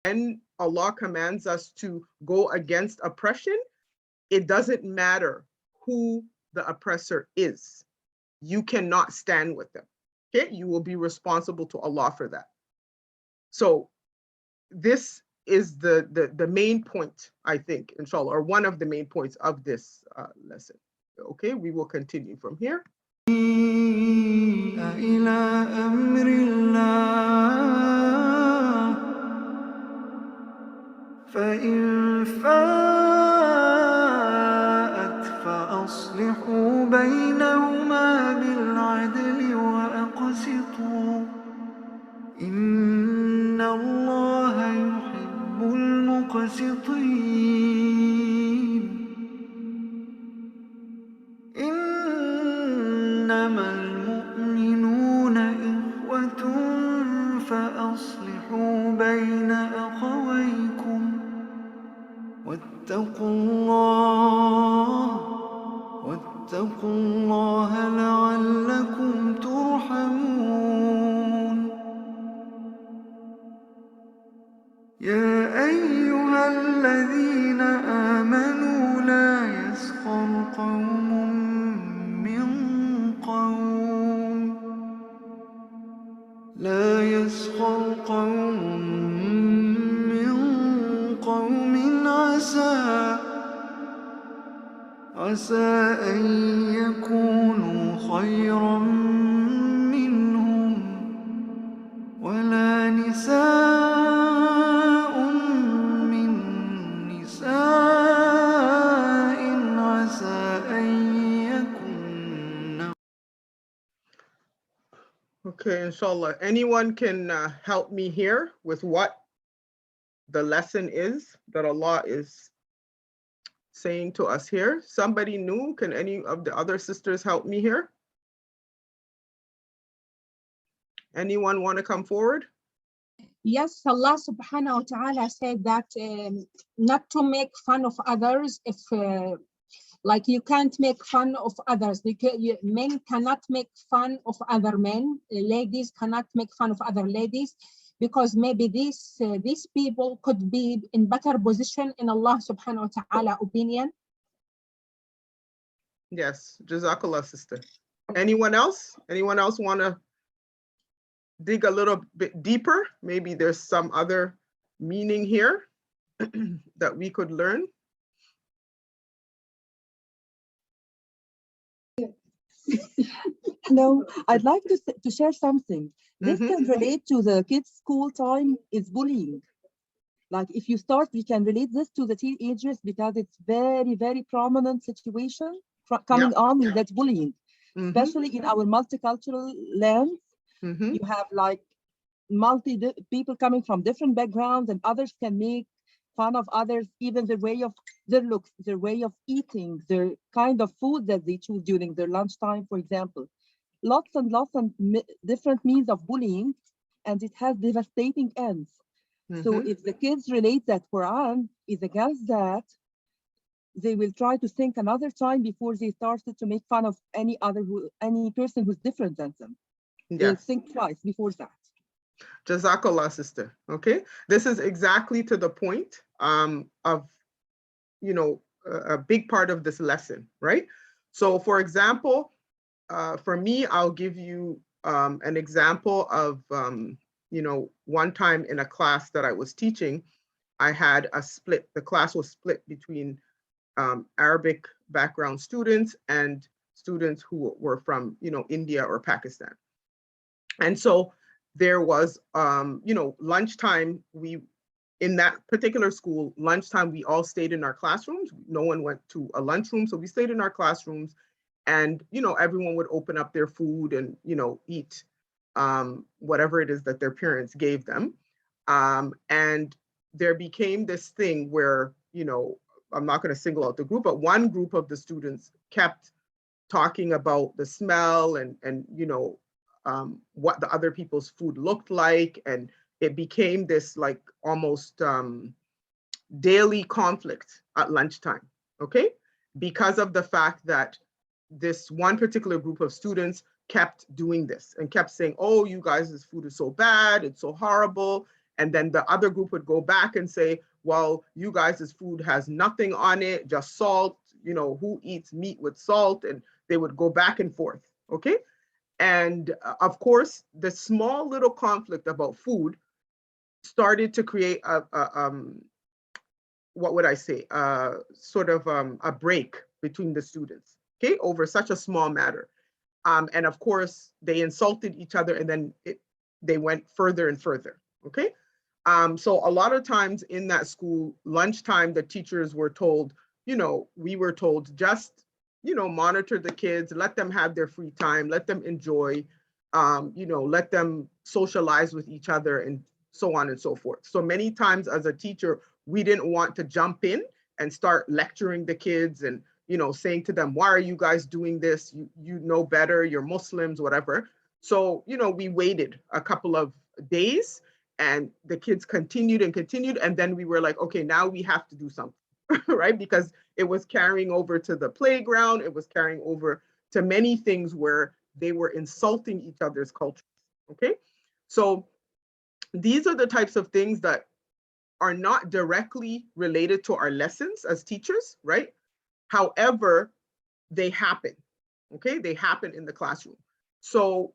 when Allah commands us to go against oppression, it doesn't matter who the oppressor is. You cannot stand with them. Okay, you will be responsible to Allah for that. So this is the main point, I think, inshallah, or one of the main points of this lesson. Okay, we will continue from here. فإن فاءت فأصلحوا بينهما بالعدل وأقسطوا إن الله يحب المقسطين إنما المؤمنون إخوة فأصلحوا بين أخويكم واتقوا الله لعلكم ترحمون يا أيها الذين آمنوا لا يسخر قوم من قوم عسى أن يكونوا خيرا منهم ولا نساء من نساء عسى أن يكن. Okay, inshallah. Anyone can help me here with what the lesson is that Allah is saying to us here? Somebody new? Can any of the other sisters help me here? Anyone want to come forward? Yes, Allah subhanahu wa ta'ala said that not to make fun of others. If like you can't make fun of others, because men cannot make fun of other men, ladies cannot make fun of other ladies, because maybe these people could be in better position in Allah subhanahu wa ta'ala opinion. Yes, Jazakallah, sister. Anyone else? Anyone else want to dig a little bit deeper? Maybe there's some other meaning here that we could learn. No, I'd like to share something. This can relate to the kids' school time is bullying. Like if you start, we can relate this to the teenagers because it's very, very prominent situation coming on with that bullying, especially in our multicultural lands. You have like people coming from different backgrounds, and others can make fun of others, even the way of their looks, their way of eating, their kind of food that they choose during their lunchtime, for example. Lots and different means of bullying, and it has devastating ends. So if the kids relate that Quran is against that, they will try to think another time before they started to make fun of any person who's different than them. They'll think twice before that. Jazakallah, sister. Okay, this is exactly to the point of, you know, a big part of this lesson, right? So for example, for me, I'll give you an example of, you know, one time in a class that I was teaching, I had a split. The class was split between Arabic background students and students who were from, you know, India or Pakistan. And so there was, you know, lunchtime, in that particular school, lunchtime, we all stayed in our classrooms. No one went to a lunchroom. So we stayed in our classrooms, and, you know, everyone would open up their food and, you know, eat whatever it is that their parents gave them. And there became this thing where, you know, I'm not going to single out the group, but one group of the students kept talking about the smell and you know, what the other people's food looked like. And it became this like almost daily conflict at lunchtime, okay? Because of the fact that this one particular group of students kept doing this and kept saying, oh, you guys' food is so bad, it's so horrible. And then the other group would go back and say, well, you guys' food has nothing on it, just salt, who eats meat with salt? And they would go back and forth, okay? And of course, the small little conflict about food started to create what would I say, sort of a break between the students, okay, over such a small matter. And of course, they insulted each other, and then they went further and further, okay? So a lot of times in that school, lunchtime, the teachers were told, we were told just, monitor the kids, let them have their free time, let them enjoy, let them socialize with each other, and so on and so forth. So many times as a teacher, we didn't want to jump in and start lecturing the kids and, saying to them, why are you guys doing this? You know better, you're Muslims, whatever. So, we waited a couple of days, and the kids continued and continued. And then we were like, okay, now we have to do something, right? Because it was carrying over to the playground. It was carrying over to many things where they were insulting each other's cultures, okay? So these are the types of things that are not directly related to our lessons as teachers, right? However, they happen, okay? They happen in the classroom. So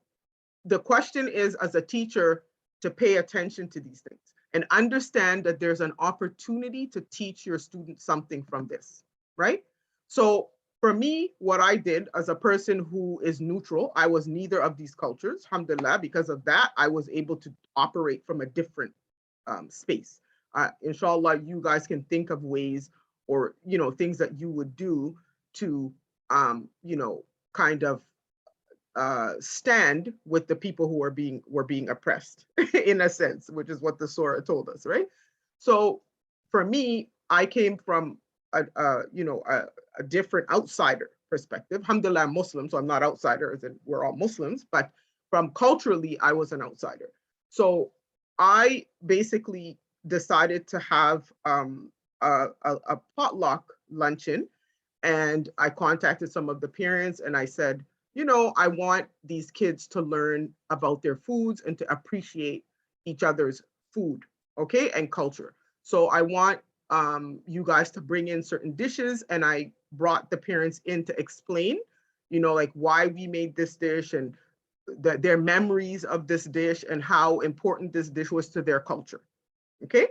the question is, as a teacher, to pay attention to these things and understand that there's an opportunity to teach your students something from this, right? So for me, what I did as a person who is neutral, I was neither of these cultures, alhamdulillah. Because of that, I was able to operate from a different space. Inshallah, you guys can think of ways or, things that you would do to, kind of stand with the people who were being oppressed in a sense, which is what the surah told us, right? So for me, I came from a different outsider perspective. Alhamdulillah, I'm Muslim, so I'm not outsider, as in we're all Muslims, but from culturally, I was an outsider. So I basically decided to have a potluck luncheon, and I contacted some of the parents and I said, I want these kids to learn about their foods and to appreciate each other's food, okay, and culture. So I want you guys to bring in certain dishes, and I brought the parents in to explain, like why we made this dish and their memories of this dish and how important this dish was to their culture, okay?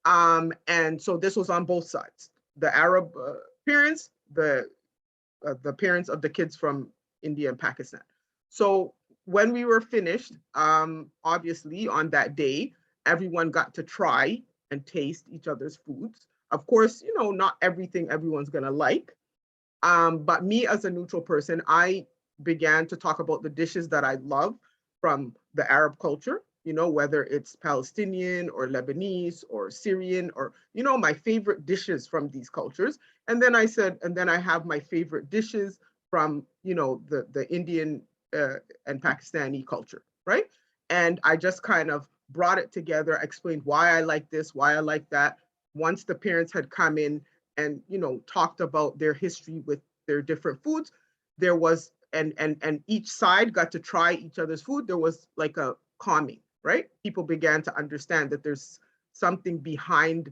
And so this was on both sides, the Arab parents, the parents of the kids from India and Pakistan. So when we were finished, obviously on that day, everyone got to try and taste each other's foods. Of course, not everything everyone's gonna like. But me as a neutral person, I began to talk about the dishes that I love from the Arab culture, whether it's Palestinian or Lebanese or Syrian or, my favorite dishes from these cultures. And then I said, and then I have my favorite dishes from, the Indian and Pakistani culture, right? And I just kind of brought it together, explained why I like this, why I like that. Once the parents had come in and, talked about their history with their different foods, there was, and each side got to try each other's food. There was like a calming, right? People began to understand that there's something behind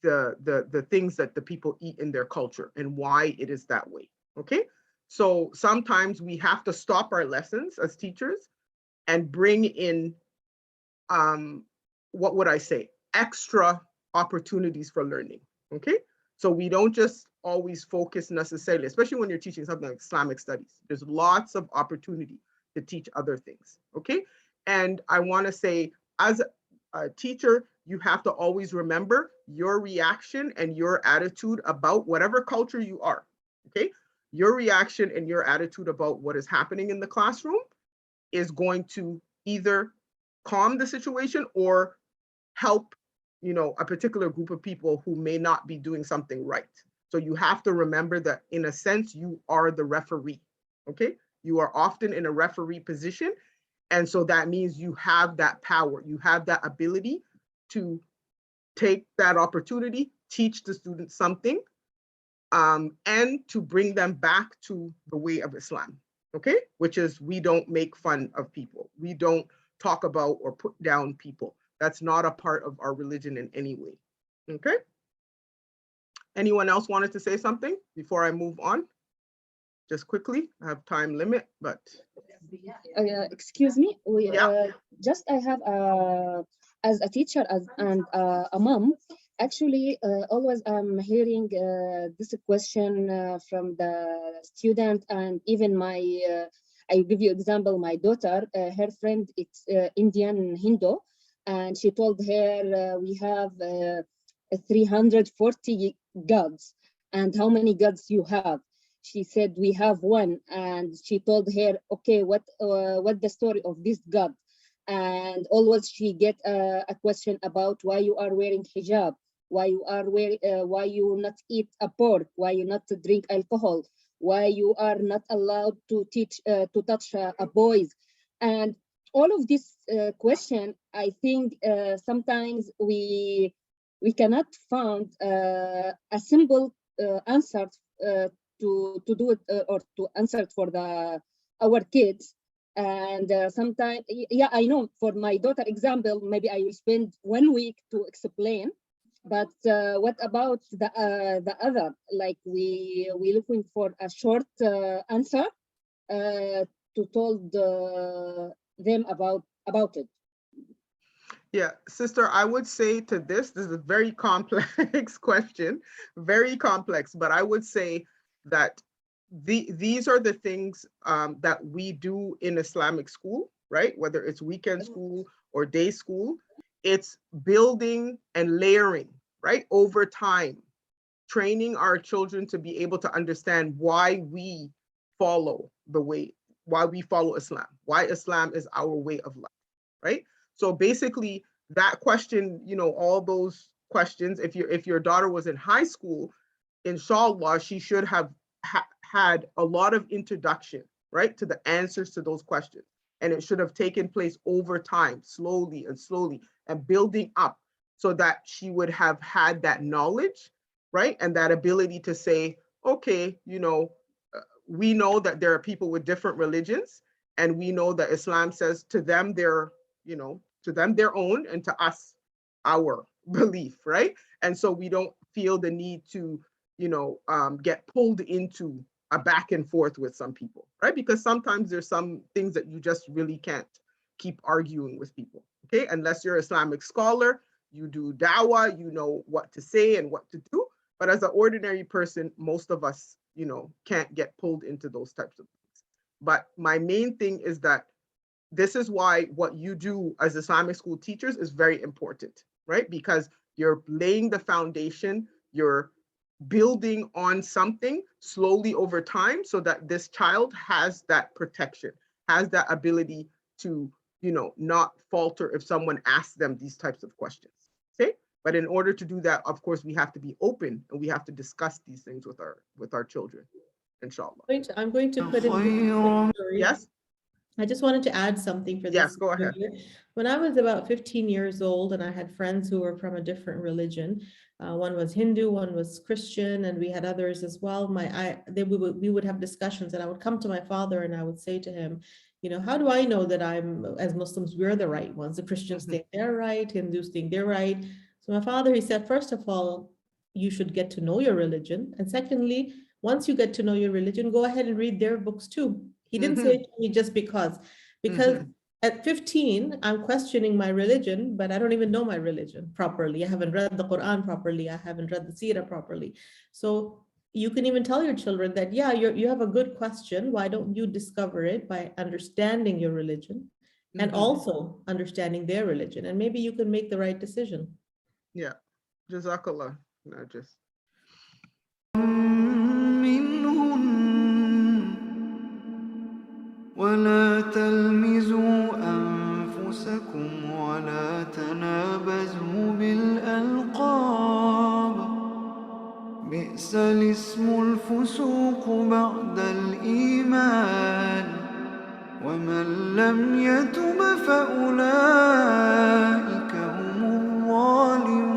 the things that the people eat in their culture and why it is that way, okay? So sometimes we have to stop our lessons as teachers and bring in, what would I say, extra opportunities for learning, okay? So we don't just always focus necessarily, especially when you're teaching something like Islamic studies, there's lots of opportunity to teach other things, okay? And I wanna say, as a teacher, you have to always remember your reaction and your attitude about whatever culture you are, okay? Your reaction and your attitude about what is happening in the classroom is going to either calm the situation or help, a particular group of people who may not be doing something right. So you have to remember that in a sense, you are the referee, okay? You are often in a referee position. And so that means you have that power, you have that ability to take that opportunity, teach the students something, and to bring them back to the way of Islam, okay? Which is, we don't make fun of people. We don't talk about or put down people. That's not a part of our religion in any way. Okay. Anyone else wanted to say something before I move on? Just quickly, I have time limit, but. Excuse me, Yeah. I have as a teacher and a mom, actually always I'm hearing this question from the student, and even my I give you example, my daughter, her friend, it's Indian Hindu, and she told her we have 340 gods, and how many gods you have? She said we have one, and she told her, okay, what the story of this god? And always she get a question about why you are wearing hijab, why you are wearing, why you not eat a pork, why you not drink alcohol, why you are not allowed to teach to touch a boys, and all of this question. I think sometimes we cannot find a simple answer to do it or to answer it for our kids. And sometimes, yeah, I know for my daughter example, maybe I will spend 1 week to explain. But what about the other? Like we looking for a short answer to told them about it. Yeah, sister, I would say to this is a very complex question, very complex, but I would say that these are the things that we do in Islamic school, right? Whether it's weekend school or day school, it's building and layering, right? Over time, training our children to be able to understand why we follow the way, why we follow Islam, why Islam is our way of life, right? So basically that question, all those questions, if your daughter was in high school, inshallah, she should have had a lot of introduction, right, to the answers to those questions. And it should have taken place over time, slowly and building up, so that she would have had that knowledge, right, and that ability to say, okay, we know that there are people with different religions, and we know that Islam says to them their own, and to us our belief, right? And so we don't feel the need to get pulled into a back and forth with some people, right? Because sometimes there's some things that you just really can't keep arguing with people, okay? Unless you're an Islamic scholar, you do dawah, you know what to say and what to do. But as an ordinary person, most of us, can't get pulled into those types of things. But my main thing is that this is why what you do as Islamic school teachers is very important, right? Because you're laying the foundation, you're building on something slowly over time, so that this child has that protection, has that ability to, not falter if someone asks them these types of questions, okay? But in order to do that, of course, we have to be open, and we have to discuss these things with our children, inshallah. I'm going to put in خيرا. story. Yes, I just wanted to add something for this. yes, go ahead. When I was about 15 years old, and I had friends who were from a different religion, one was Hindu, one was Christian, and we had others as well. We would have discussions, and I would come to my father and I would say to him, how do I know that as Muslims, we're the right ones? The Christians think they're right, Hindus think they're right. So my father, he said, first of all, you should get to know your religion. And secondly, once you get to know your religion, go ahead and read their books too. He didn't say it to me just because at 15, I'm questioning my religion, but I don't even know my religion properly. I haven't read the Quran properly. I haven't read the Seerah properly. So you can even tell your children that, yeah, you have a good question. Why don't you discover it by understanding your religion and also understanding their religion? And maybe you can make the right decision. Yeah, Jazakallah, Narjis. منهن ولا تلمزوا أنفسكم ولا تنابزوا بالألقاب بئس الاسم الفسوق بعد الإيمان ومن لم يتب فأولئك هم الظالمون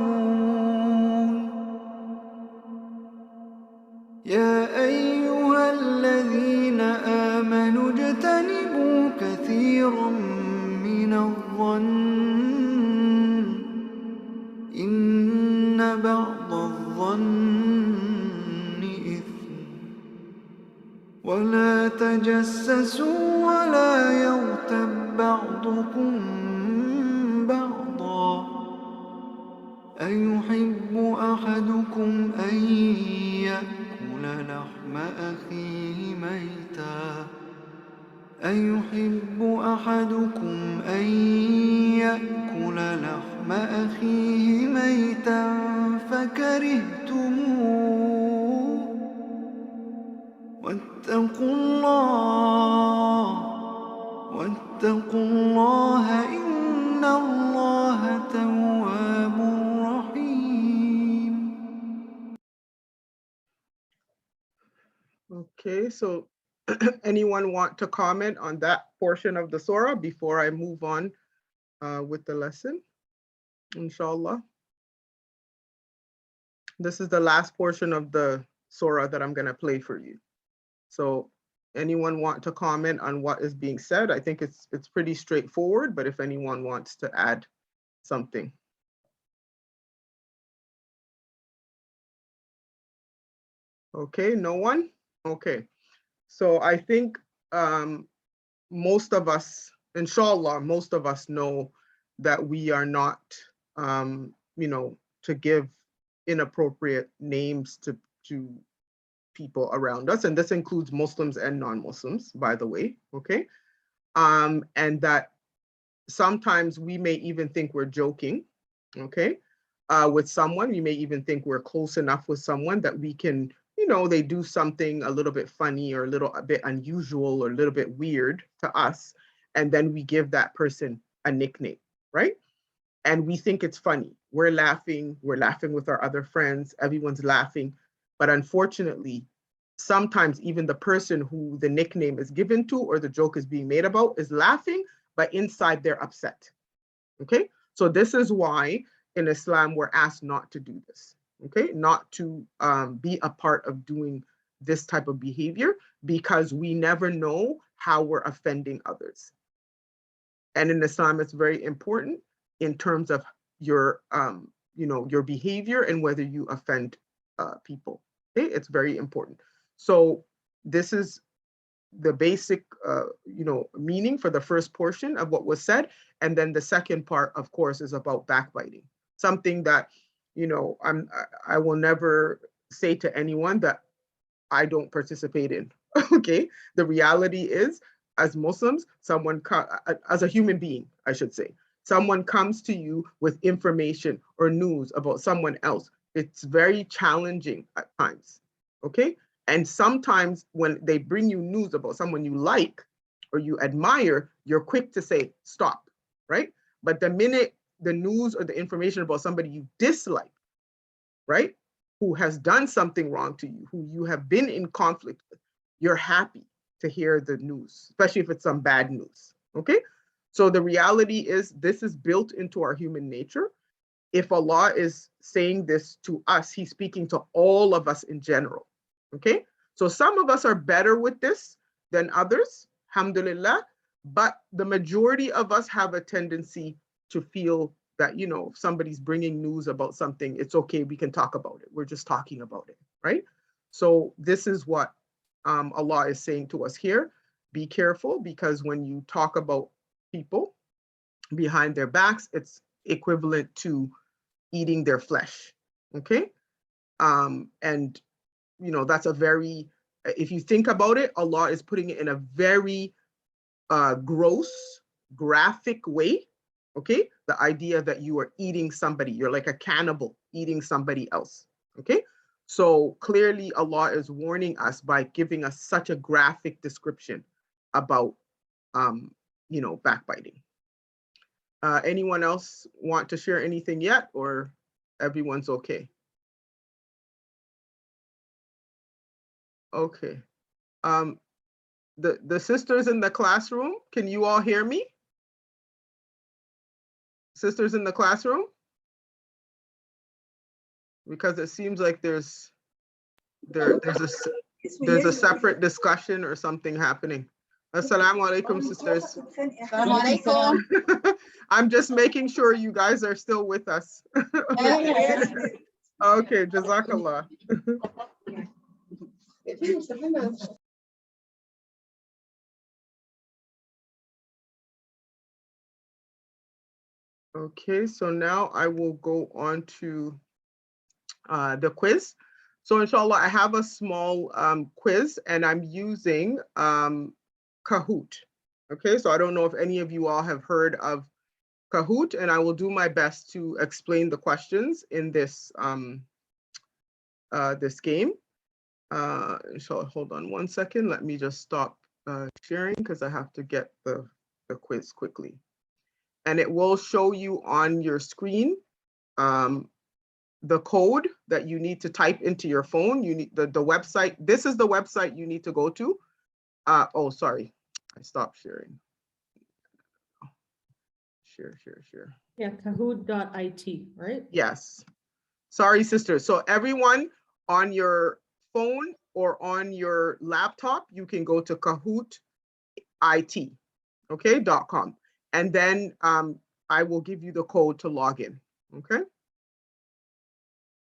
يا أيها الذين آمنوا اجتنبوا كثيرا من الظن إن بعض الظن إثم ولا تجسسوا ولا يغتب بعضكم بعضا أيحب أحدكم أن يأكل لحم أخيه ميتا أيحب أحدكم أن يأكل لحم أخيه ميتا فكرهتموه واتقوا الله إن الله تواب رحيم. Okay, so anyone want to comment on that portion of the surah before I move on with the lesson? Inshallah. This is the last portion of the surah that I'm going to play for you. So anyone want to comment on what is being said? I think it's pretty straightforward, but if anyone wants to add something. Okay, no one? Okay. So I think most of us, inshallah, most of us know that we are not, to give inappropriate names to people around us. And this includes Muslims and non-Muslims, by the way, okay? And that sometimes we may even think we're joking, okay? With someone, we may even think we're close enough with someone that we can, they do something a little bit funny or a bit unusual or a little bit weird to us. And then we give that person a nickname, right? And we think it's funny. We're laughing with our other friends, everyone's laughing. But unfortunately, sometimes even the person who the nickname is given to or the joke is being made about is laughing, but inside they're upset, okay? So this is why in Islam, we're asked not to do this, okay? Not to be a part of doing this type of behavior because we never know how we're offending others. And in Islam, it's very important in terms of your, your behavior and whether you offend people, okay? It's very important. So this is the basic, meaning for the first portion of what was said. And then the second part, of course, is about backbiting. Something that, I will never say to anyone that I don't participate in, okay? The reality is, as Muslims, as a human being, I should say, someone comes to you with information or news about someone else. It's very challenging at times, okay? And sometimes when they bring you news about someone you like or you admire, you're quick to say, stop, right? But the minute the news or the information about somebody you dislike, right, who has done something wrong to you, who you have been in conflict with, you're happy to hear the news, especially if it's some bad news, okay? So the reality is this is built into our human nature. If Allah is saying this to us, he's speaking to all of us in general, okay? So some of us are better with this than others, alhamdulillah, but the majority of us have a tendency to feel that, if somebody's bringing news about something, it's okay, we can talk about it. We're just talking about it, right? So this is what Allah is saying to us here. Be careful, because when you talk about people behind their backs, it's equivalent to eating their flesh, okay? And, that's a very, if you think about it, Allah is putting it in a very gross, graphic way, okay? The idea that you are eating somebody, you're like a cannibal eating somebody else, okay? So clearly Allah is warning us by giving us such a graphic description about, backbiting. Anyone else want to share anything yet, or everyone's okay? Okay. The sisters in the classroom, can you all hear me? Sisters in the classroom? Because it seems like there's a separate discussion or something happening. Assalamu alaikum, sisters. Alaikum. I'm just making sure you guys are still with us. Okay, Jazakallah. Okay, so now I will go on to the quiz. So inshallah, I have a small quiz and I'm using Kahoot. Okay, so I don't know if any of you all have heard of Kahoot, and I will do my best to explain the questions in this this game. So hold on one second. Let me just stop sharing because I have to get the quiz quickly. And it will show you on your screen the code that you need to type into your phone. You need the website. This is the website you need to go to. Oh, sorry, I stopped sharing. Share. Yeah, kahoot.it, right? Yes. Sorry, sister. So everyone on your phone or on your laptop, you can go to Kahoot IT, okay, .com. And then I will give you the code to log in, okay?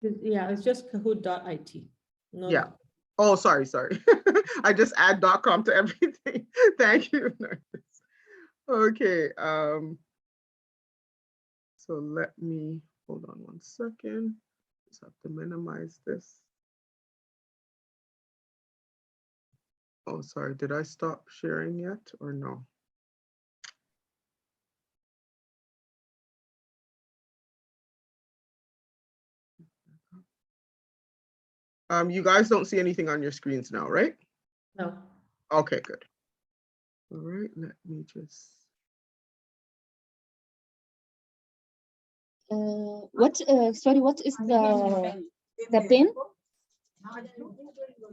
Yeah, it's just kahoot.it. No. Yeah. Oh, sorry. I just add .com to everything. Thank you. Okay. So let me, hold on one second. Just have to minimize this. Oh, sorry. Did I stop sharing yet or no? You guys don't see anything on your screens now, right? No. Okay, good. All right, let me just. Sorry, what is the pin?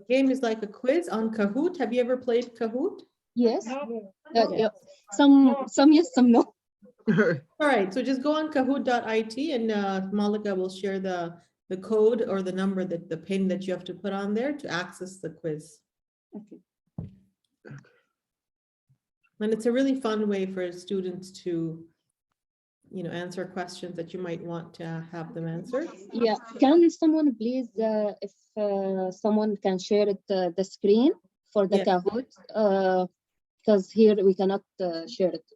Game is like a quiz on Kahoot. Have you ever played Kahoot? Yes. Yeah. Some yes, some no. All right, so just go on kahoot.it and Malika will share the code or the number, that the pin that you have to put on there to access the quiz. Okay. And it's a really fun way for students to, you know, answer questions that you might want to have them answer. Yeah. Can someone please, if someone can share it, the screen for the Yeah. Kahoot, because here we cannot share it.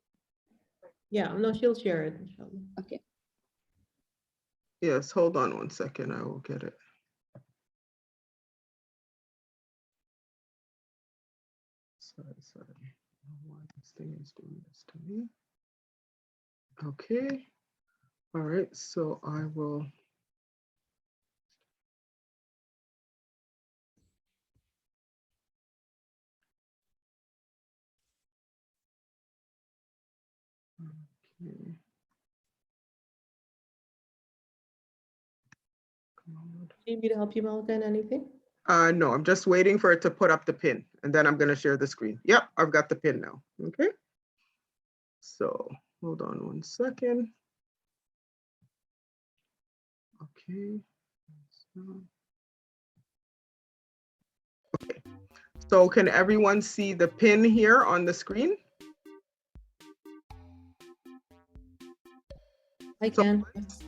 Yeah, no, she'll share it. Inshallah. Okay. Yes, hold on one second. I will get it. Sorry. Why this thing is doing this to me? Okay. All right. So I will. Okay. Come on. Do you need me to help you, Malika, in anything? No, I'm just waiting for it to put up the pin and then I'm going to share the screen. Yep, I've got the pin now. Okay. So hold on one second. Okay. Okay. So can everyone see the pin here on the screen? I can.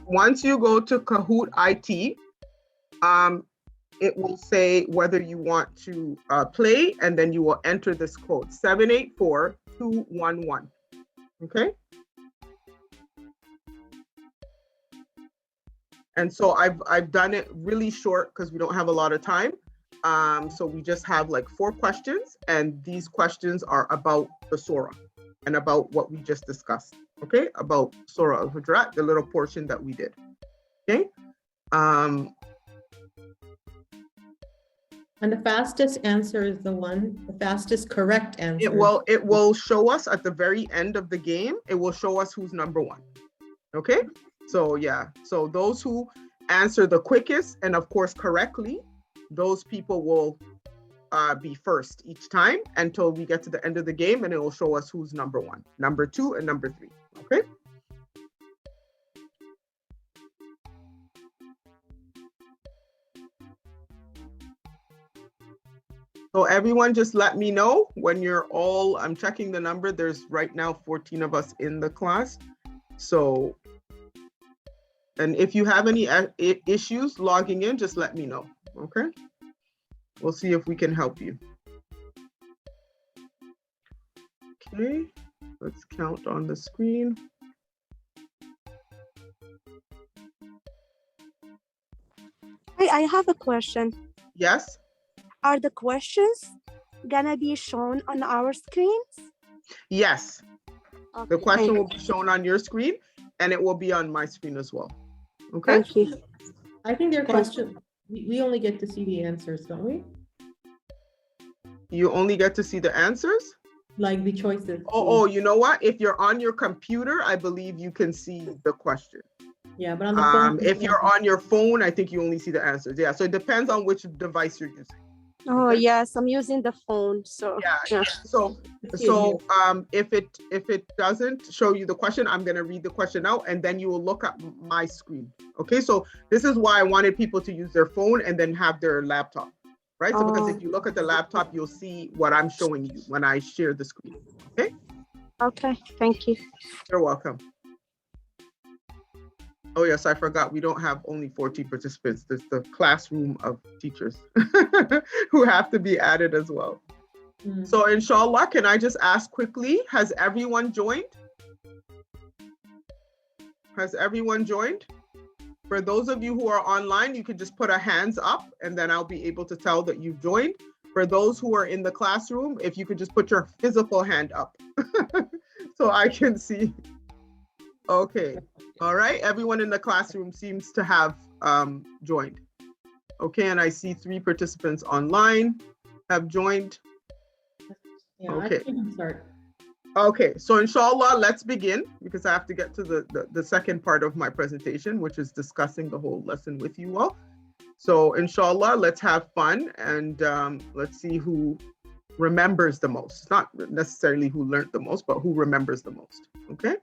Once you go to Kahoot IT, it will say whether you want to play, and then you will enter this code 784211. Okay. And so I've done it really short because we don't have a lot of time. So we just have like 4 questions, and these questions are about the surah and about what we just discussed. Okay, about Surah Al-Hujurat, the little portion that we did. Okay. And the fastest answer is the fastest correct answer. It will show us at the very end of the game. It will show us who's number 1. Okay. So yeah. So those who answer the quickest and of course correctly, those people will be first each time until we get to the end of the game, and it will show us who's number 1, number 2, and number 3. Okay. So everyone just let me know when you're all, I'm checking the number. There's right now 14 of us in the class. So, and if you have any issues logging in, just let me know, okay? We'll see if we can help you. Okay, let's count on the screen. Hey, I have a question. Yes? Are the questions gonna be shown on our screens? Yes, Okay, the question thank will be shown on your screen and it will be on my screen as well, okay? Thank you. I think their question, we only get to see the answers, don't we? You only get to see the answers? Like the choices. Oh, you know what? If you're on your computer, I believe you can see the question. Yeah, but on the phone. If you're on your phone, I think you only see the answers. Yeah, so it depends on which device you're using. Oh, Okay. yes, I'm using the phone, so. Yeah. So Let's see it here. if it doesn't show you the question, I'm gonna read the question out and then you will look at my screen. Okay, so this is why I wanted people to use their phone and then have their laptop, right? So because if you look at the laptop, you'll see what I'm showing you when I share the screen. Okay. Okay, thank you. You're welcome. Oh yes, I forgot. We don't have only 14 participants. There's the classroom of teachers who have to be added as well. So inshallah, can I just ask quickly, has everyone joined? Has everyone joined? For those of you who are online, you can just put a hands up and then I'll be able to tell that you've joined. For those who are in the classroom, if you could just put your physical hand up so I can see. Okay. All right. Everyone in the classroom seems to have joined. Okay. And I see 3 participants online have joined. Yeah, Okay. I think we can start. Okay. So inshallah, let's begin because I have to get to the second part of my presentation, which is discussing the whole lesson with you all. So inshallah, let's have fun and let's see who remembers the most. Not necessarily who learned the most, but who remembers the most. Okay.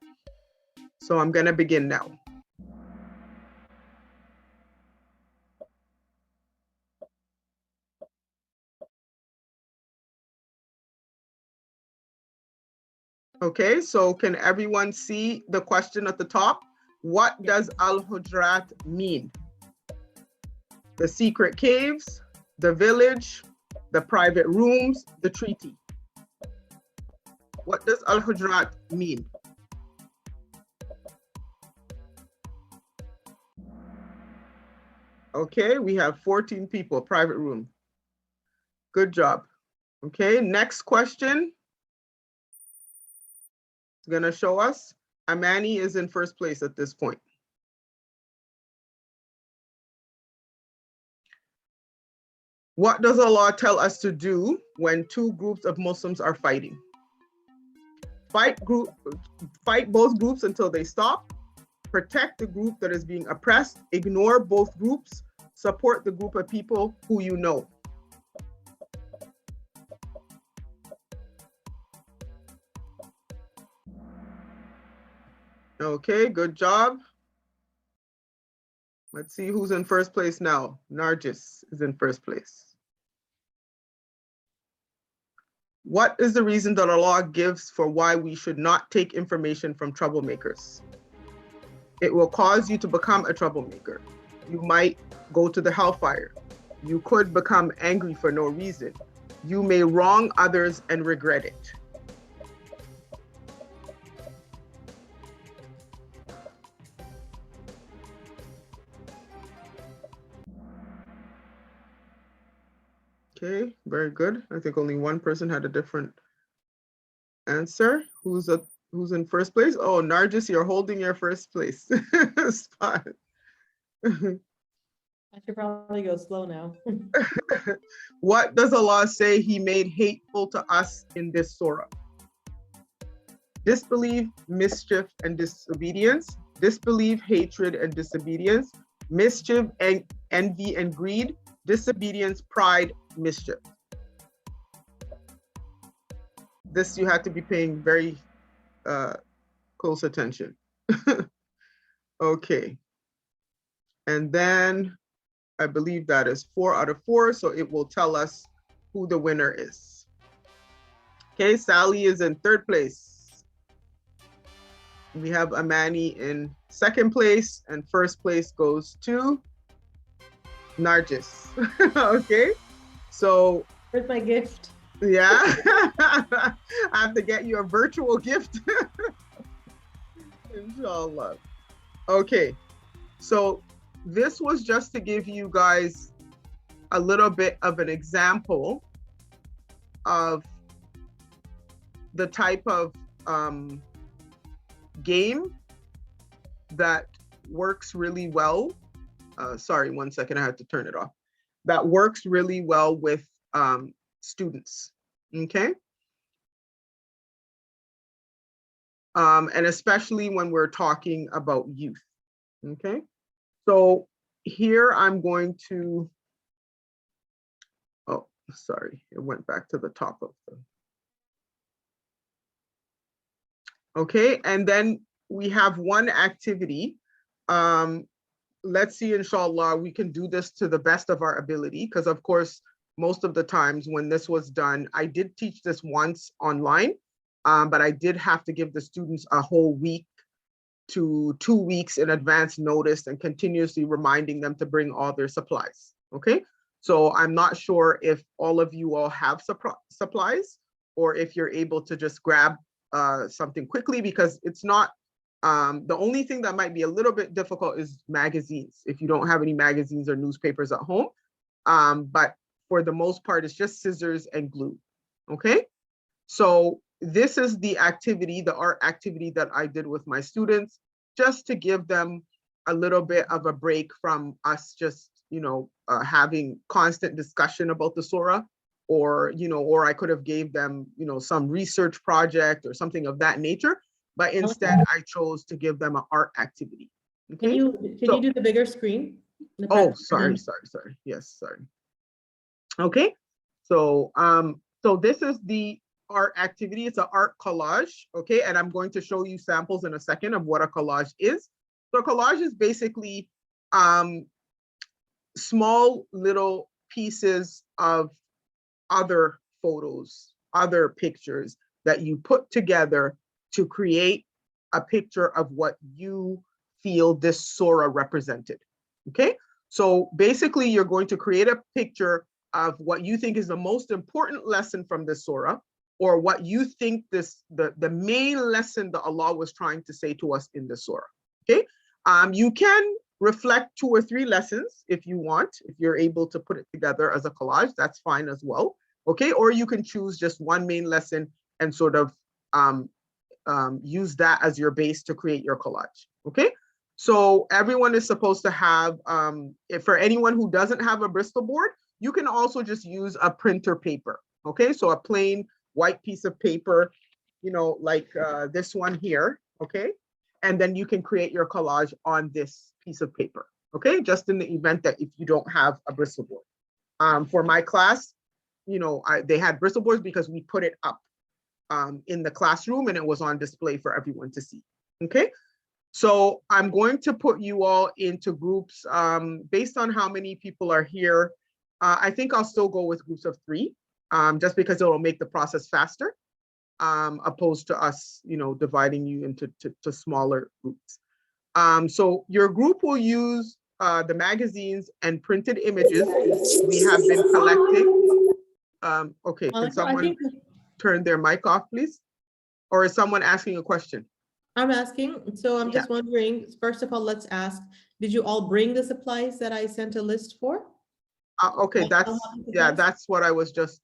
So I'm going to begin now. Okay, so can everyone see the question at the top? What does Al-Hujrat mean? The secret caves, the village, the private rooms, the treaty. What does Al-Hujrat mean? Okay, we have 14 people, private room. Good job. Okay, next question. It's gonna show us. Amani is in first place at this point. What does Allah tell us to do when 2 groups of Muslims are fighting? Fight both groups until they stop. Protect the group that is being oppressed. Ignore both groups. Support the group of people who you know. Okay, good job. Let's see who's in first place now. Nargis is in first place. What is the reason that Allah gives for why we should not take information from troublemakers? It will cause you to become a troublemaker. You might go to the hellfire. You could become angry for no reason. You may wrong others and regret it. Okay, very good. I think only one person had a different answer. Who's in first place? Oh, Nargis, you're holding your first place spot. I should probably go slow now. What does Allah say He made hateful to us in this surah? Disbelief, mischief, and disobedience. Disbelief, hatred, and disobedience. Mischief, envy, and greed. Disobedience, pride, mischief. This you have to be paying very close attention. Okay. And then I believe that is 4 out of 4. So it will tell us who the winner is. Okay, Sally is in 3rd place. We have Amani in 2nd place, and 1st place goes to Nargis. Okay, so Where's my gift? yeah, I have to get you a virtual gift. Inshallah. Okay, so this was just to give you guys a little bit of an example of the type of game that works really well. Sorry, 1 second, I had to turn it off. That works really well with students, okay? And especially when we're talking about youth, okay? So here I'm going to, oh, sorry, it went back to the top of the, okay, and then we have one activity. Let's see, inshallah, we can do this to the best of our ability, because of course, most of the times when this was done, I did teach this once online, but I did have to give the students a whole week to 2 weeks in advance notice and continuously reminding them to bring all their supplies, okay? So I'm not sure if all of you all have supplies, or if you're able to just grab something quickly, because it's not, the only thing that might be a little bit difficult is magazines, if you don't have any magazines or newspapers at home. But for the most part, it's just scissors and glue, okay? So this is the activity, the art activity that I did with my students, just to give them a little bit of a break from us just, you know, having constant discussion about the surah, or, you know, or I could have gave them, you know, some research project or something of that nature, but instead I chose to give them an art activity. Okay? Can you do the bigger screen? Oh, sorry. Yes, sorry. Okay, so so this is the art activity. It's an art collage, okay? And I'm going to show you samples in a second of what a collage is. So a collage is basically small little pieces of other photos, other pictures that you put together to create a picture of what you feel this surah represented, okay? So basically you're going to create a picture of what you think is the most important lesson from this surah, or what you think the main lesson that Allah was trying to say to us in the surah, okay? You can reflect 2 or 3 lessons if you want, if you're able to put it together as a collage, that's fine as well, okay? Or you can choose just one main lesson and sort of use that as your base to create your collage, okay? So everyone is supposed to have, if for anyone who doesn't have a Bristol board, you can also just use a printer paper, okay? So a plain white piece of paper, you know, like this one here, okay? And then you can create your collage on this piece of paper, okay? Just in the event that if you don't have a Bristol board. For my class, you know, they had Bristol boards because we put it up in the classroom and it was on display for everyone to see, okay? So I'm going to put you all into groups based on how many people are here. I think I'll still go with groups of 3, just because it'll make the process faster, opposed to us, you know, dividing you into smaller groups. So your group will use the magazines and printed images we have been collecting. Okay, can someone turn their mic off, please? Or is someone asking a question? I'm asking, so I'm just wondering, first of all, let's ask, did you all bring the supplies that I sent a list for? Okay, that's what I was just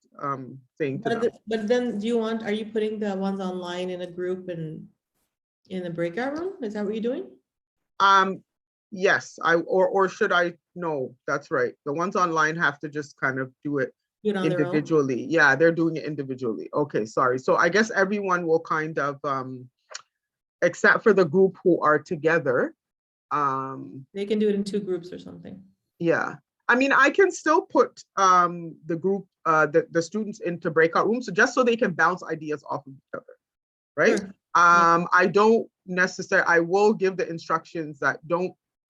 saying to them. But then are you putting the ones online in a group and in the breakout room? Is that what you're doing? Yes, or should I? No, that's right. The ones online have to just kind of do it individually. Yeah, they're doing it individually. Okay, sorry. So I guess everyone will kind of, except for the group who are together. They can do it in 2 groups or something. Yeah. I mean, I can still put the group, the students into breakout rooms, so just so they can bounce ideas off of each other, right? Sure. I don't necessarily, I will give the instructions that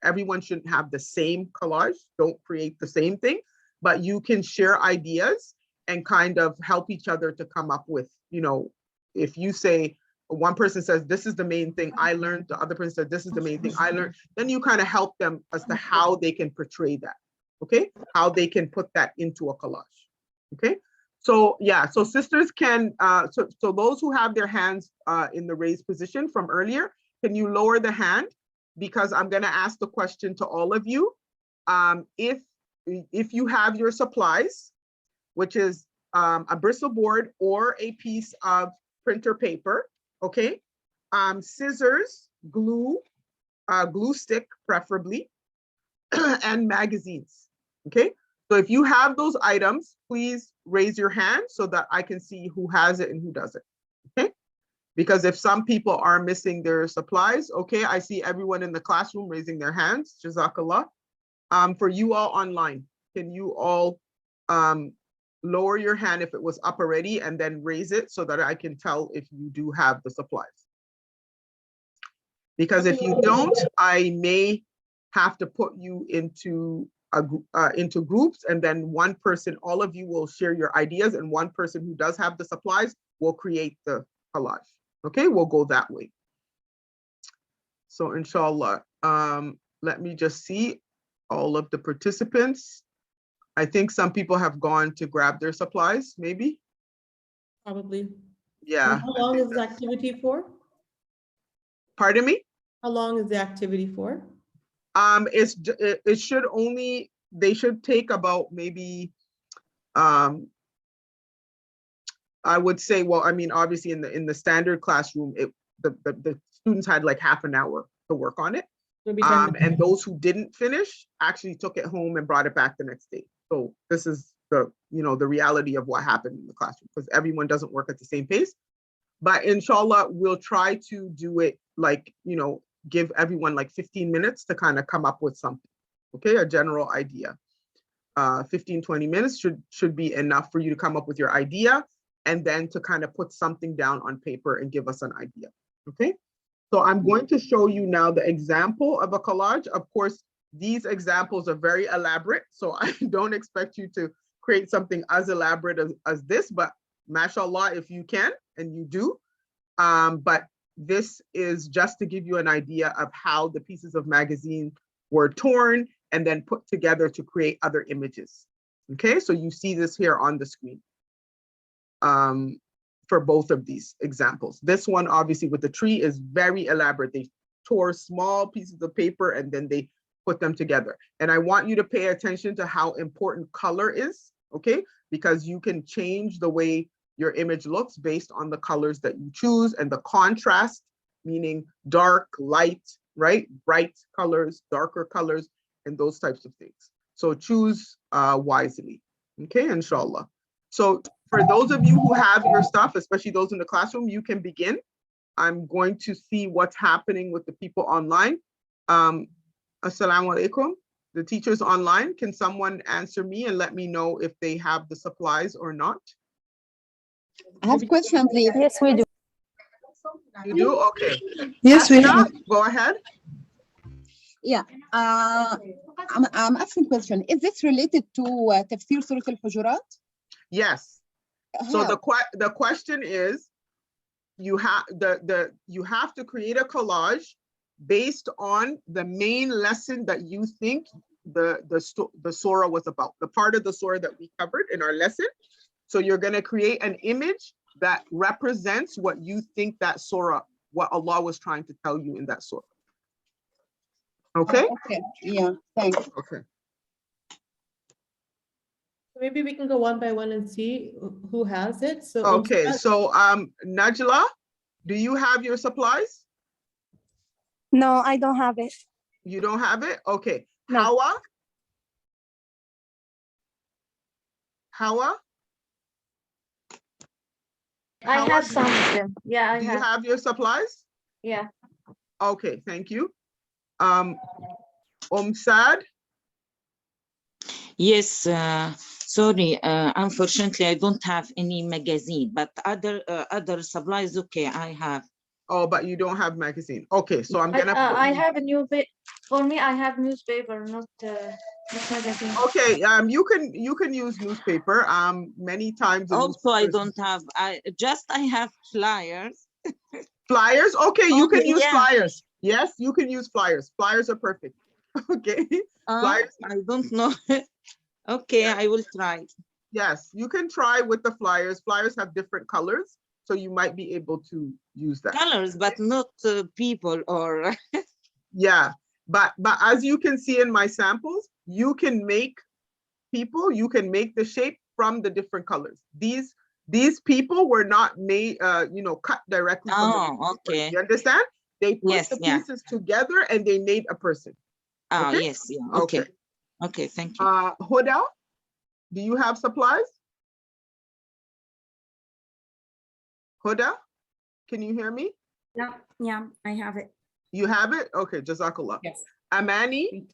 everyone shouldn't have the same collage, don't create the same thing, but you can share ideas and kind of help each other to come up with, if you say, one person says, this is the main thing I learned, the other person said, this is the main thing I learned, then you kind of help them as to how they can portray that, okay? How they can put that into a collage, okay? So yeah, so sisters can, so those who have their hands in the raised position from earlier, can you lower the hand? Because I'm gonna ask the question to all of you. If you have your supplies, which is a bristle board or a piece of printer paper, okay? Scissors, glue, glue stick preferably, and magazines, okay? So if you have those items, please raise your hand so that I can see who has it and who doesn't, okay? Because if some people are missing their supplies, okay, I see everyone in the classroom raising their hands, Jazakallah. For you all online, can you all lower your hand if it was up already and then raise it so that I can tell if you do have the supplies? Because if you don't, I may have to put you into groups, and then one person, all of you will share your ideas, and one person who does have the supplies will create the collage. Okay, we'll go that way. So inshallah, let me just see all of the participants. I think some people have gone to grab their supplies, maybe. Probably. Yeah. And how long is the activity for? Pardon me? How long is the activity for? It should only, they should take about maybe, I would say, well, I mean, obviously in the standard classroom, the students had like half an hour to work on it. And those who didn't finish actually took it home and brought it back the next day. So this is the reality of what happened in the classroom, because everyone doesn't work at the same pace. But inshallah, we'll try to do it like, give everyone like 15 minutes to kind of come up with something, okay? A general idea. 15, 20 minutes should be enough for you to come up with your idea and then to kind of put something down on paper and give us an idea, okay? So I'm going to show you now the example of a collage. Of course, these examples are very elaborate, so I don't expect you to create something as elaborate as this, but mashallah, if you can, and you do. But this is just to give you an idea of how the pieces of magazine were torn and then put together to create other images. Okay, so you see this here on the screen for both of these examples. This one, obviously, with the tree is very elaborate. They tore small pieces of paper and then they put them together. And I want you to pay attention to how important color is, okay? Because you can change the way your image looks based on the colors that you choose, and the contrast, meaning dark, light, right? Bright colors, darker colors, and those types of things. So choose wisely, okay, inshallah. So for those of you who have your stuff, especially those in the classroom, you can begin. I'm going to see what's happening with the people online. Assalamu alaikum. The teachers online, can someone answer me and let me know if they have the supplies or not? I have a question, please. Yes, we do. You do? Okay. Yes, we Asna, have. go ahead. Yeah. I'm asking question. Is this related to Tafsir Surah Al-Hujurat? Yes. So How? the question is, you have you have to create a collage based on the main lesson that you think the surah was about, the part of the surah that we covered in our lesson. So you're going to create an image that represents what you think that surah, what Allah was trying to tell you in that surah. Okay? Okay. Yeah, thanks. Okay. Maybe we can go one by one and see who has it. So Okay, so Najla, do you have your supplies? No, I don't have it. You don't have it? Okay. No. Hawa? Hawa? I Hawa, have some of them. Yeah, I do you have. have your supplies? Yeah. Okay, thank you. Sad? Yes, sorry, unfortunately, I don't have any magazine, but other supplies, okay, I have. Oh, but you don't have magazine. Okay, so I'm gonna put I you- have a for me, I have newspaper, not Okay, you can use newspaper. Many times the Also, I newspapers- don't have, I have flyers. Flyers. Okay, you can Only, use yeah. flyers. Yes, you can use flyers. Flyers are perfect. Okay. Flyers. I don't know. Okay, Yeah. I will try. Yes, you can try with the flyers. Flyers have different colors, so you might be able to use that. Colors, but not people or. Yeah, but as you can see in my samples, you can make people, you can make the shape from the different colors. These people were not made, cut directly from the Oh, newspaper. okay. You understand? They put Yes, the yeah. pieces together and they made a person. Ah, Okay? yes, yeah. Okay. Okay, thank you. Huda, do you have supplies? Huda, can you hear me? Yeah, I have it. You have it? Okay, Jazakallah. Yes. Amani,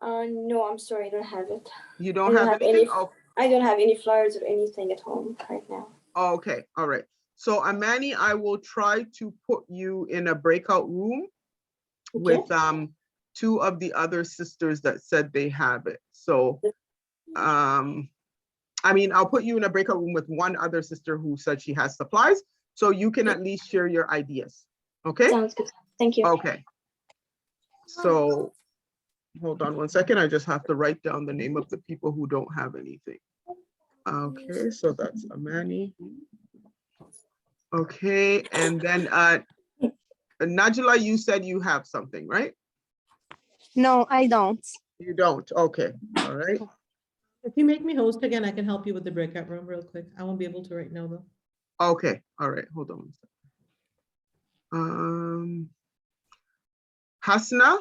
No, I'm sorry, I don't have it. you don't have anything? Oh, I don't have any flyers or anything at home right now. okay, all right. So Amani, I will try to put you in a breakout room with two of the other sisters that said they have it. So I mean, I'll put you in a breakout room with one other sister who said she has supplies, so you can at least share your ideas. Okay? Sounds good. Thank you. Okay. So hold on one second. I just have to write down the name of the people who don't have anything. Okay, so that's Amani. Okay, and then Najla, you said you have something, right? No, I don't. You don't. Okay. All right. If you make me host again, I can help you with the breakout room real quick. I won't be able to right now though. Okay. All right. Hold on one second. Hasna,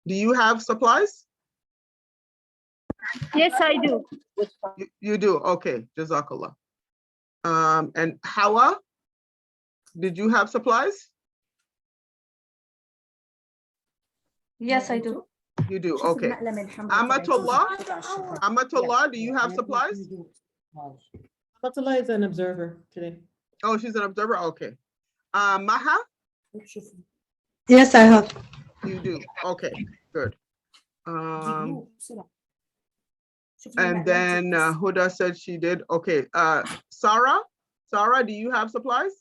do you have supplies? Yes, I do. You do. Okay. Jazakallah. And Hawa, did you have supplies? Yes, I do. You do. Okay. Amatullah, Amatullah, do you have supplies? Amatullah is an observer today. Oh, she's an observer. Okay. Maha, Yes, I have. you do. Okay. Good. And then Huda said she did. Okay. Sarah, do you have supplies?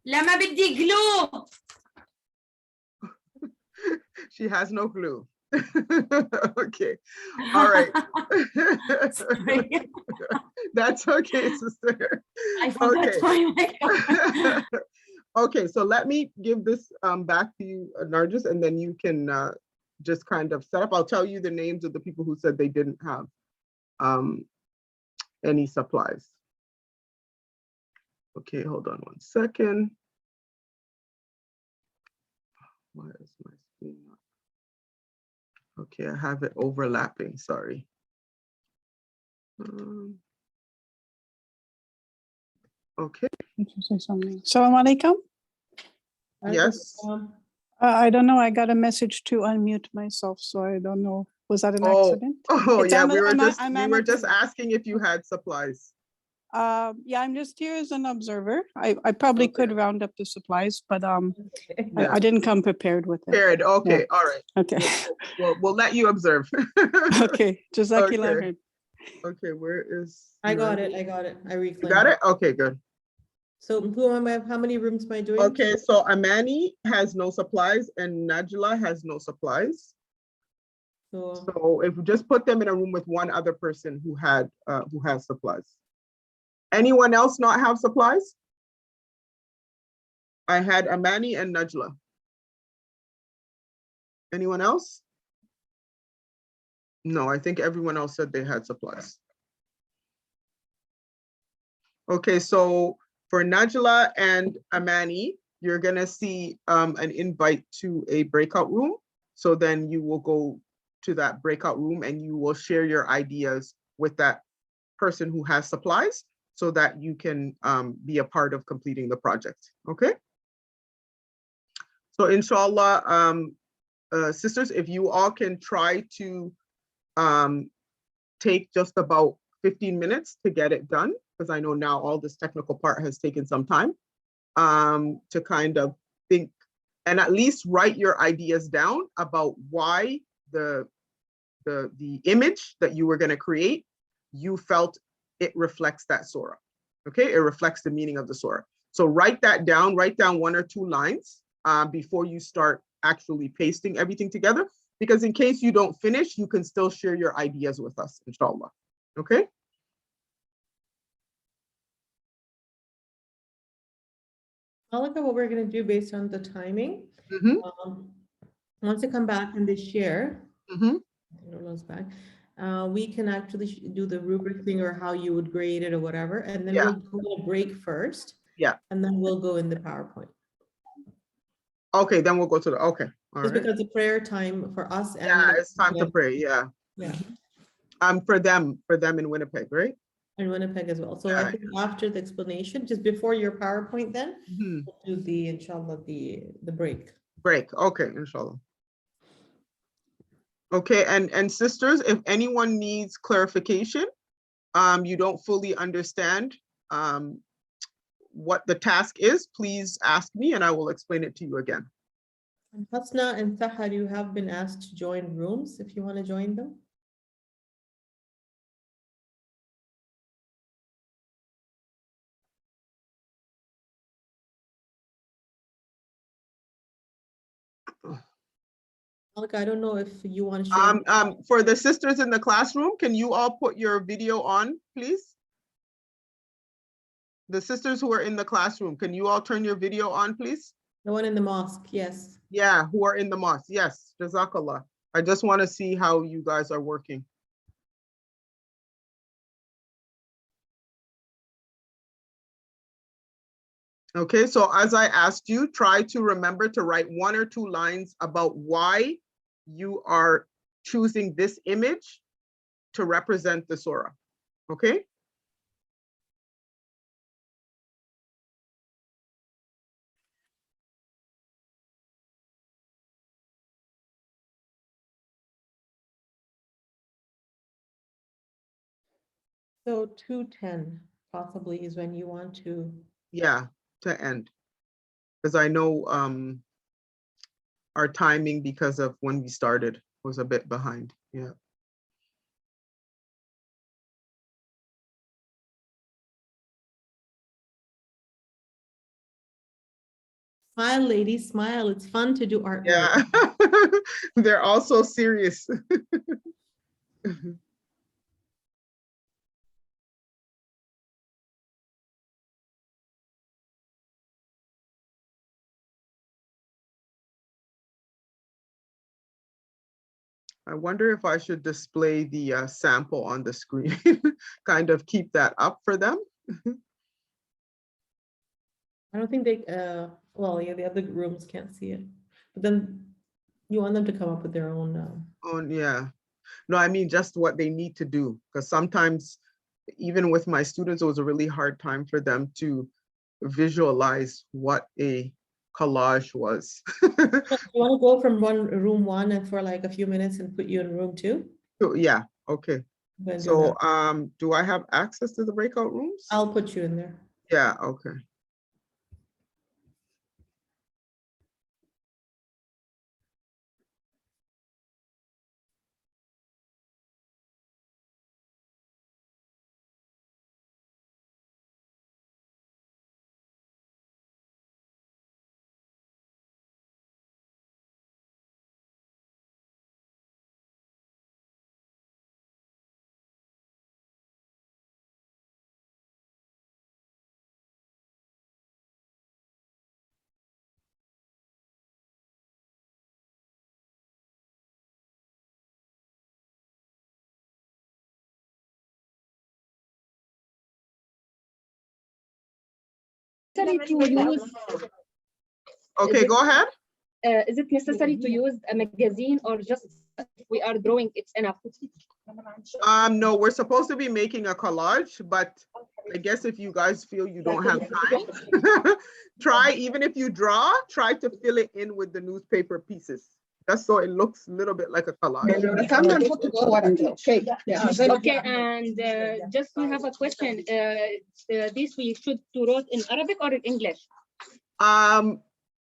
لما بدي glue. She has no glue. Okay. All right. That's okay, sister. I forgot Okay. Okay, so let me give this back to you, Nargis, and then you can just kind of set up. I'll tell you the names of the people who said they didn't have any supplies. Okay, hold on one second. Why is my screen not? Okay, I have it overlapping, sorry. Okay. Say something. Assalamu alaikum. Yes. I don't know. I got a message to unmute myself, so I don't know. Was that an accident? Oh, It's yeah, Ama- we were Ama- just I'm we were just Amatullah. asking if you had supplies. Yeah, I'm just here as an observer. I probably could round up the supplies, but I didn't come prepared with it. Prepared. Okay, Yeah. all right. Okay. We'll let you observe. Okay. Jazakallah Okay. khair. Okay, where is? I got it. I You reclaimed. got it? Okay, good. So who am I? How many rooms am I doing? Okay, so Amani has no supplies and Najla has no supplies. So if we just put them in a room with one other person who has supplies. Anyone else not have supplies? I had Amani and Najla. Anyone else? No, I think everyone else said they had supplies. Okay, so for Najla and Amani, you're gonna see an invite to a breakout room. So then you will go to that breakout room and you will share your ideas with that person who has supplies so that you can be a part of completing the project, okay? So inshallah, sisters, if you all can try to take just about 15 minutes to get it done, because I know now all this technical part has taken some time, to kind of think and at least write your ideas down about why the image that you were going to create, you felt it reflects that surah. Okay, it reflects the meaning of the surah. So write that down, write down 1 or 2 lines before you start actually pasting everything together, because in case you don't finish, you can still share your ideas with us, inshallah. Okay. Malika, what we're going to do based on the timing, once they come back and they share, back, we can actually do the rubric thing or how you would grade it or whatever, and then we'll go a break first. Yeah. And then we'll go in the PowerPoint. Okay, then we'll go to the, okay. Just because the prayer time for us and it's time to pray. Yeah. For them in Winnipeg, right? In Winnipeg as well. So I think after the explanation, just before your PowerPoint, then we'll do the inshallah the break. Okay, inshallah. Okay, and sisters, if anyone needs clarification, you don't fully understand what the task is, please ask me and I will explain it to you again. And Hasna and Sahar, you have been asked to join rooms if you want to join them. Malika, I don't know if you want to share. For the sisters in the classroom, can you all put your video on, please? The sisters who are in the classroom, can you all turn your video on, please? The one in the mosque, yes. Yeah, who are in the mosque, yes, Jazakallah. I just want to see how you guys are working. Okay, so as I asked you, try to remember to write 1 or 2 lines about why you are choosing this image to represent the surah, okay? So 2:10 possibly is when you want to. Yeah, to end. Because I know our timing, because of when we started, was a bit behind. Yeah. Smile, ladies, smile. It's fun to do artwork. Yeah, they're also serious. I wonder if I should display the sample on the screen, kind of keep that up for them. I don't think they, well, yeah, the other rooms can't see it, but then you want them to come up with their own. Yeah, no, I mean just what they need to do, because sometimes even with my students, it was a really hard time for them to visualize what a collage was. You want to go from room 1 and for like a few minutes and put you in room 2? Yeah, okay. So do I have access to the breakout rooms? I'll put you in there. Yeah, okay. To use, Okay, go ahead. Is it necessary to use a magazine or just if we are drawing it's enough? No, we're supposed to be making a collage, but I guess if you guys feel you don't have time, try, even if you draw, try to fill it in with the newspaper pieces, just so it looks a little bit like a collage. Okay, and just we have a question. This we should to write in Arabic or in English?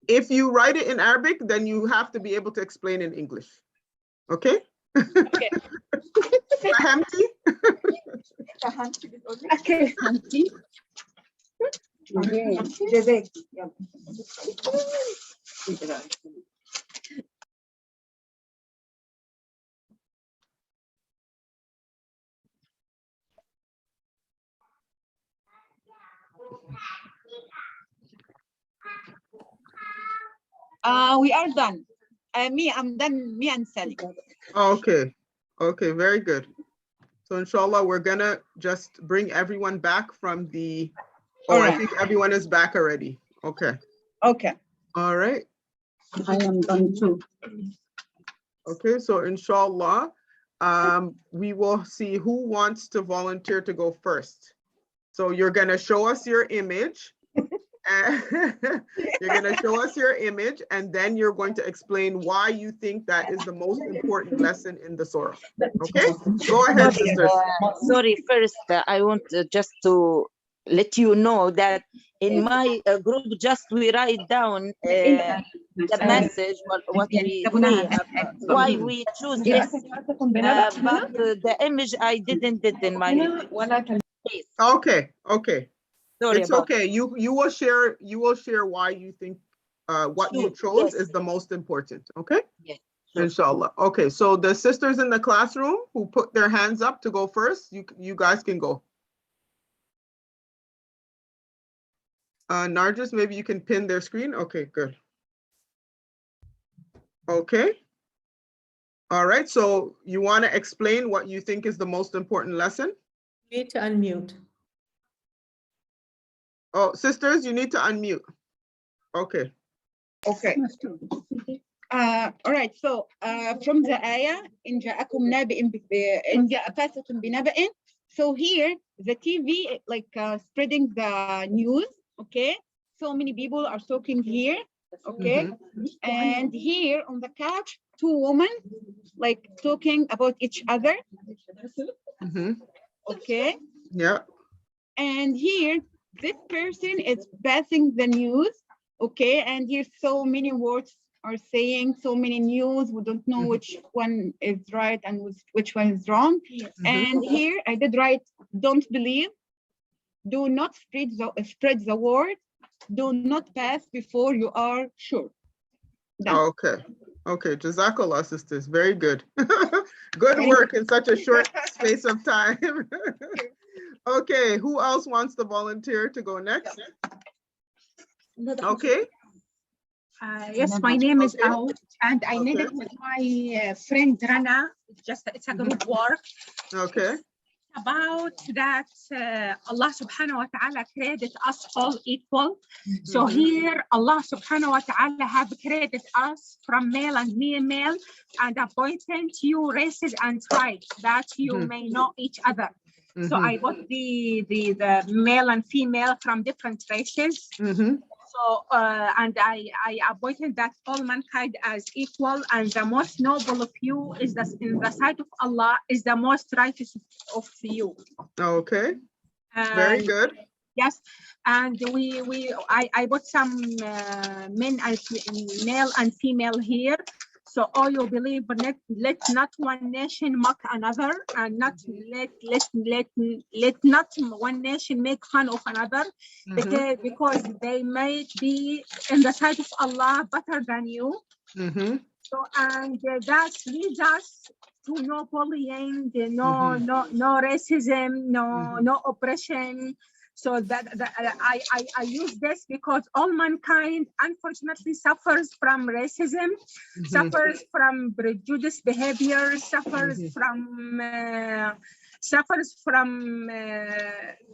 If you write it in Arabic, then you have to be able to explain in English. Okay? Okay. Hamti? Okay. We are done. I'm done. Me and Sally. Okay. Okay, very good. So inshallah, we're gonna just bring everyone back from the, oh, All I right. think everyone is back already. Okay. Okay. All right. I am done too. Okay, so inshallah, we will see who wants to volunteer to go first. So you're gonna show us your image. You're gonna show us your image, and then you're going to explain why you think that is the most important lesson in the surah. Okay, go ahead, sisters. Sorry, first, I want just to let you know that in my group, just we write down the message, what we say, why we choose this. But the image I didn't did in my face. Okay, okay. Sorry It's about okay. You will share why you think what you chose is the most important. Okay. Yes. Sure. Inshallah. Okay, so the sisters in the classroom who put their hands up to go first, you guys can go. Nargis, maybe you can pin their screen. Okay, good. Okay. All right, so you want to explain what you think is the most important lesson? You need to unmute. Oh, sisters, you need to unmute. Okay. Okay. All right. So from the ayah, in جاءكم نابئ إن جاء فاسق بنبأ. So here the TV like spreading the news. Okay. So many people are talking here. Okay. And here on the couch, two women like talking about each other. Okay. Yeah. And here this person is passing the news. Okay. And here so many words are saying, so many news. We don't know which one is right and which one is wrong. And here I did write, don't believe, do not spread the word, do not pass before you are sure. Done. Okay. Okay. Jazakallah, sisters. Very good. Good work in such a short space of time. Okay. Who else wants to volunteer to go next? Okay. Yes, my name is Out, and I made it with my friend Rana. It's a group work. Okay. About that Allah subhanahu wa ta'ala created us all equal. So here Allah subhanahu wa ta'ala have created us from male and female and appointed you races and tribes that you may know each other. So I got the male and female from different races. So and I appointed that all mankind as equal, and the most noble of you is that in the sight of Allah is the most righteous of you. Okay. Very good. Yes, and I put some men and male and female here. So all you believe, but let not one nation mock another, and not let not one nation make fun of another, because they may be in the sight of Allah better than you. So and that leads us to no bullying, no racism, no oppression. So that I use this because all mankind unfortunately suffers from racism, suffers from prejudice behavior, suffers from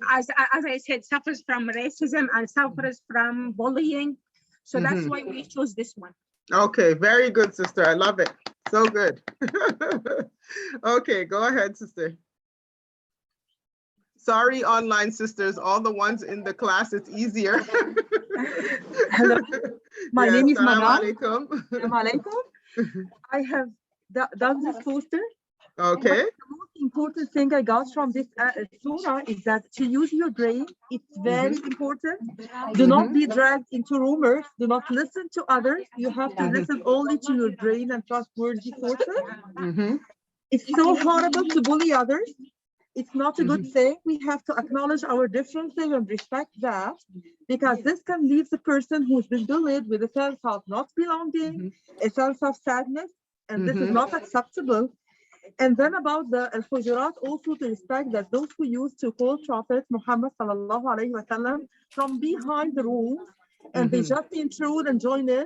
as I said, suffers from racism and suffers from bullying. So that's why we chose this one. Okay, very good, sister. I love it. So good. Okay, go ahead, sister. Sorry, online sisters, all the ones in the class, it's easier. Hello, my name is Salam Manar. alaikum. Salam alaikum. I have done this poster Okay. The most important thing I got from this surah is that to use your brain, it's very important. Do not be dragged into rumors. Do not listen to others. You have to listen only to your brain and trustworthy sources. It's so horrible to bully others. It's not a good thing. We have to acknowledge our differences and respect that, because this can leave the person who's been bullied with a sense of not belonging, a sense of sadness, and this is not acceptable. And then about the al-fujurat, also to respect that those who used to call Prophet Muhammad sallallahu alaihi wasallam from behind the rooms, and they just intrude and join in,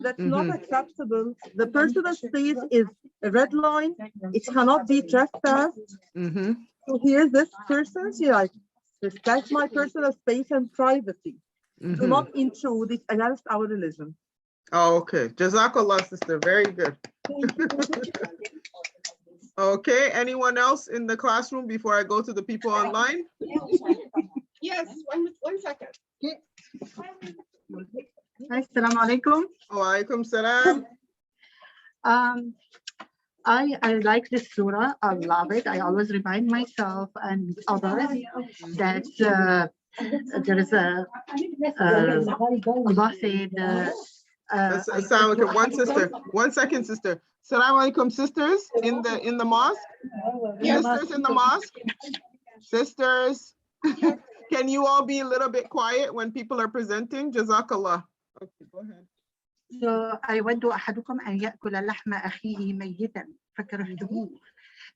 that's not acceptable. The personal space is a red line. It cannot be trespassed. So here's this person, she like, respect my personal space and privacy. Do not intrude, it's against our religion. Oh, okay. Jazakallah, sister. Very good. Okay, anyone else in the classroom before I go to the people online? Yes, one second. Assalamu alaikum. Wa alaikum salam. I like this surah. I love it. I always remind myself and others that there is a Allah said. Assalamu alaikum. One second, sister. Assalamu alaikum, sisters in the mosque. Sisters in the mosque. Sisters, can you all be a little bit quiet when people are presenting? Jazakallah. Okay, go ahead. أود أحدكم أن يأكل لحم أخيه ميتا فكرهتموه.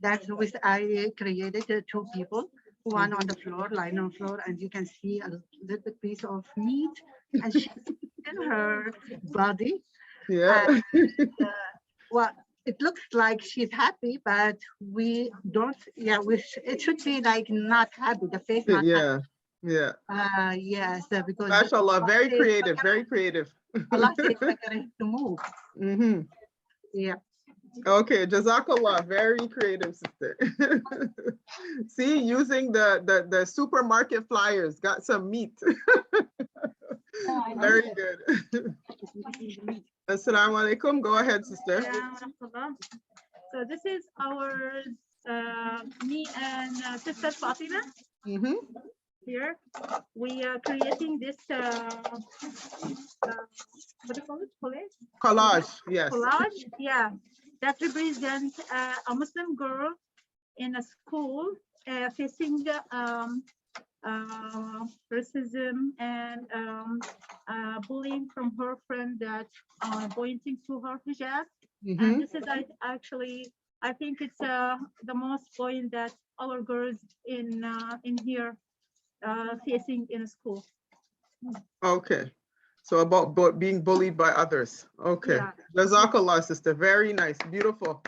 That was I created two people, one on the floor, lying on the floor, and you can see a little bit piece of meat, and she's in her body. Yeah. And, well, it looks like she's happy, but we don't. Yeah, it should be like not happy. The face not happy. Yeah. Yes, because MashaAllah, very creative, very creative. Allah says to move. Yeah. Okay, Jazakallah, very creative, sister. See, using the supermarket flyers, got some meat. Very good. Assalamu alaikum. Go ahead, sister. So this is our me and sister Fatima. Here we are creating this what do you call it? Collage. Yes. Collage. Yeah, that represents a Muslim girl in a school facing racism and bullying from her friend that pointing to her hijab. And this is I think it's the most point that our girls in here facing in a school. Okay. So about being bullied by others. Okay. Yeah. Jazakallah, sister. Very nice. Beautiful.